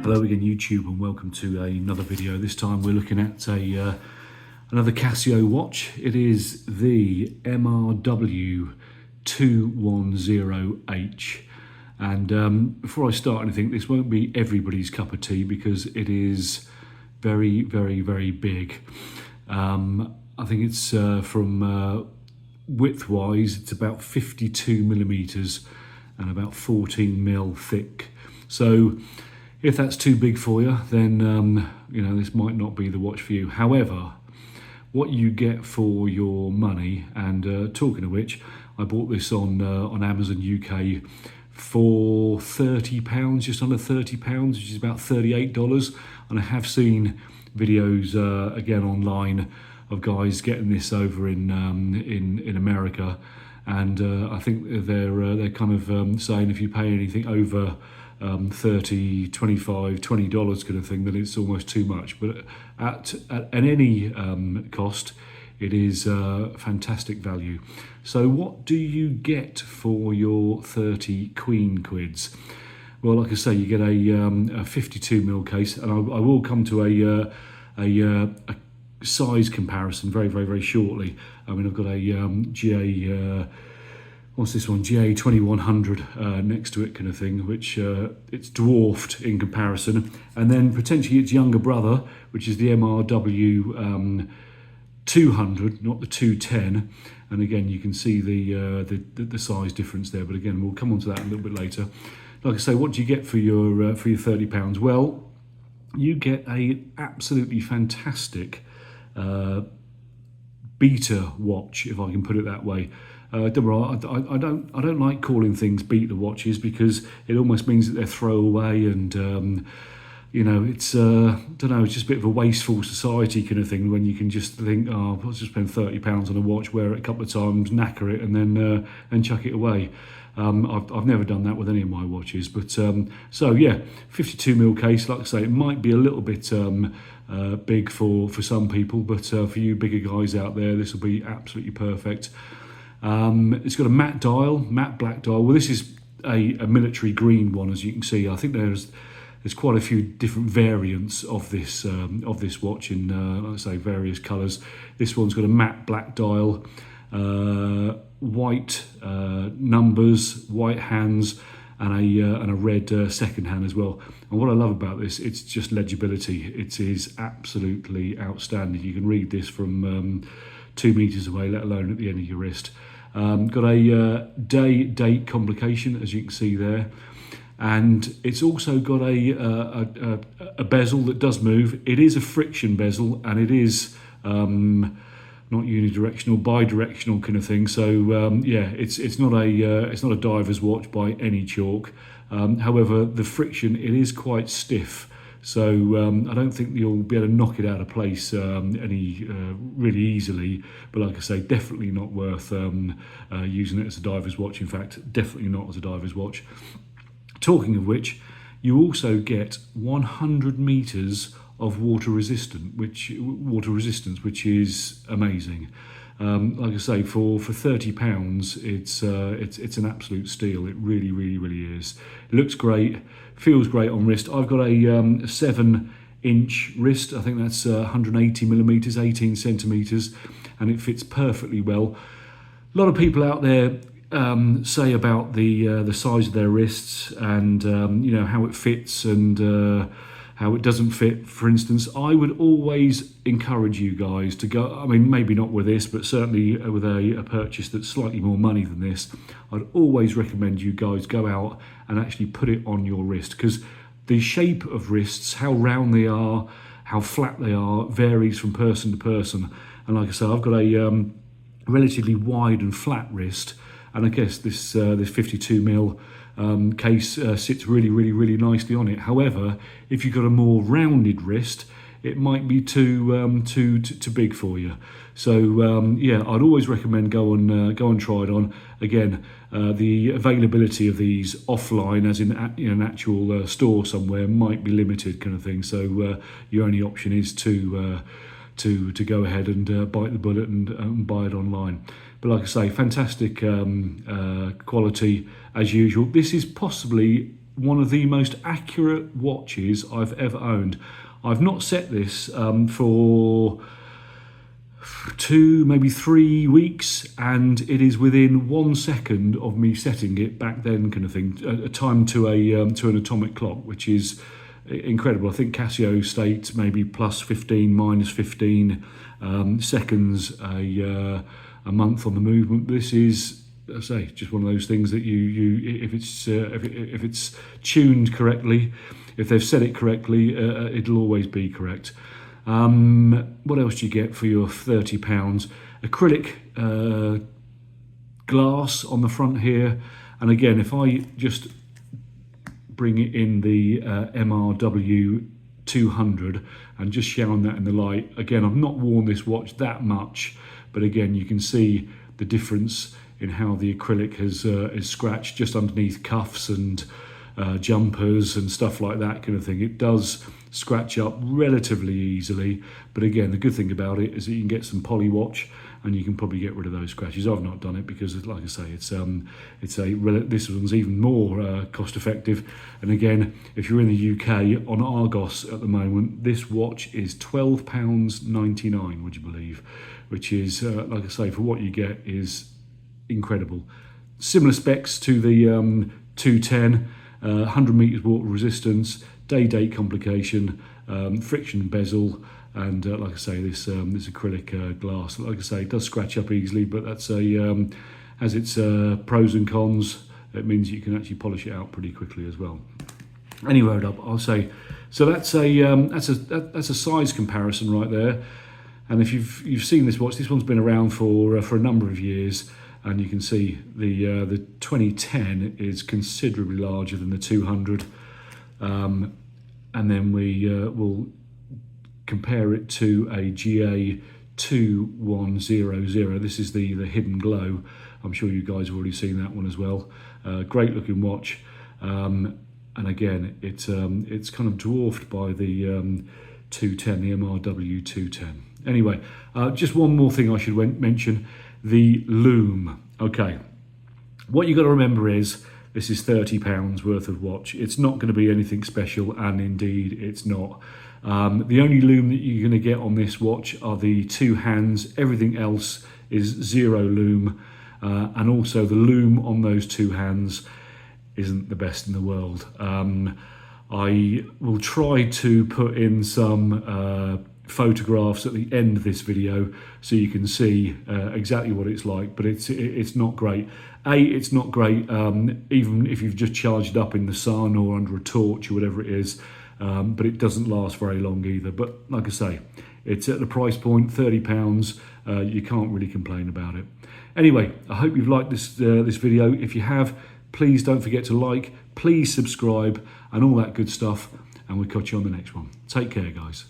Hello again YouTube, and welcome to another video. This time we're looking at another Casio watch. It is the MRW-210H, and before I start anything, this won't be everybody's cup of tea because it is very big. I think it's from width wise it's about 52 millimeters and about 14 mil thick. So if that's too big for you, then you know, this might not be the watch for you. However, what you get for your money, and talking of which, I bought this on Amazon UK for £30, just under £30, which is about $38. And I have seen videos again online of guys getting this over in America, and I think they're kind of saying if you pay anything over $30, $25, $20 kind of thing, then it's almost too much. But at any cost, it is fantastic value. So what do you get for your 30 queen quids? Well, like I say, you get a 52 mil case, and I will come to a size comparison very shortly. I mean, I've got a what's this one, GA2100 next to it kind of thing, which it's dwarfed in comparison. And then potentially its younger brother, which is the MRW 200, not the 210. And again, you can see the size difference there, but again, we'll come on to that a little bit later. Like I say, what do you get for your £30? Well, you get a absolutely fantastic beta watch, if I can put it that way. I don't like calling things beta watches because it almost means that they're throwaway, and you know, it's don't know, it's just a bit of a wasteful society kind of thing when you can just think, oh, I'll just spend £30 on a watch, wear it a couple of times, knacker it, and then chuck it away. I've never done that with any of my watches, but so yeah, 52 mil case. Like I say, it might be a little bit big for some people, but for you bigger guys out there, this will be absolutely perfect. It's got a matte dial, matte black dial. Well, this is a military green one, as you can see. I think there's quite a few different variants of this watch in, like I say, various colours. This one's got a matte black dial, white numbers, white hands, and a red second hand as well. And what I love about this, it's just legibility. It is absolutely outstanding. You can read this from 2 meters away, let alone at the end of your wrist. Got a date complication, as you can see there, and it's also got a bezel that does move. It is a friction bezel, and it is not unidirectional, bidirectional kind of thing. So yeah, it's not a diver's watch by any chalk. However, the friction, it is quite stiff. So I don't think you'll be able to knock it out of place really easily. But like I say, definitely not worth using it as a diver's watch. In fact, definitely not as a diver's watch. Talking of which, you also get 100 meters of water resistance, which is amazing. Like I say, for £30, it's an absolute steal. It really is. It looks great, feels great on wrist. I've got a 7-inch wrist. I think that's 180 millimeters, 18 centimeters, and it fits perfectly well. A lot of people out there say about the size of their wrists, and you know, how it fits and how it doesn't fit. For instance, I would always encourage you guys to go, I mean, maybe not with this, but certainly with a purchase that's slightly more money than this, I'd always recommend you guys go out and actually put it on your wrist, because the shape of wrists, how round they are, how flat they are, varies from person to person. And like I say, I've got a relatively wide and flat wrist, and I guess this 52 mil case sits really nicely on it. However, if you've got a more rounded wrist, it might be too big for you. So yeah, I'd always recommend go and try it on. Again, the availability of these offline, as in an actual store somewhere, might be limited kind of thing. So your only option is to go ahead and bite the bullet and buy it online. But like I say, fantastic quality as usual. This is possibly one of the most accurate watches I've ever owned. I've not set this for 2, maybe 3 weeks, and it is within 1 second of me setting it back then, kind of thing, a time to an atomic clock, which is incredible. I think Casio states maybe plus 15, minus 15 seconds a month on the movement. This is, I say, just one of those things that you if it's tuned correctly, if they've said it correctly, it'll always be correct. What else do you get for your £30? Acrylic glass on the front here, and again, if I just bring it in the MRW-200 and just shine that in the light. Again, I've not worn this watch that much, but again, you can see the difference in how the acrylic is scratched just underneath cuffs and jumpers and stuff like that kind of thing. It does scratch up relatively easily, but again, the good thing about it is that you can get some poly watch and you can probably get rid of those scratches. I've not done it because, like I say, this one's even more cost effective. And again, if you're in the UK on Argos at the moment, this watch is £12.99, would you believe? Which is, like I say, for what you get is incredible. Similar specs to the 210, 100 meters water resistance, day-date complication, friction bezel, and like I say, this acrylic glass. Like I say, it does scratch up easily, but that's has its pros and cons. It means you can actually polish it out pretty quickly as well. Anyway, I'll say, so that's a size comparison right there. And if you've seen this watch, this one's been around for a number of years, and you can see the 2010 is considerably larger than the 200. And then we will compare it to a GA2100. This is the hidden glow. I'm sure you guys have already seen that one as well. Great looking watch, and again, it's kind of dwarfed by the 210, the MRW-210. Anyway, just one more thing I should mention: the lume. Okay, what you got to remember is this is £30 worth of watch. It's not going to be anything special, and indeed it's not. The only lume that you're going to get on this watch are the 2 hands. Everything else is 0 lume, and also the lume on those 2 hands isn't the best in the world. I will try to put in some photographs at the end of this video so you can see exactly what it's like, but it's not great. It's not great even if you've just charged it up in the sun or under a torch or whatever it is, but it doesn't last very long either. But like I say, it's at the price point, £30. You can't really complain about it. Anyway, I hope you've liked this video. If you have, please don't forget to like, please subscribe, and all that good stuff, and we'll catch you on the next one. Take care, guys.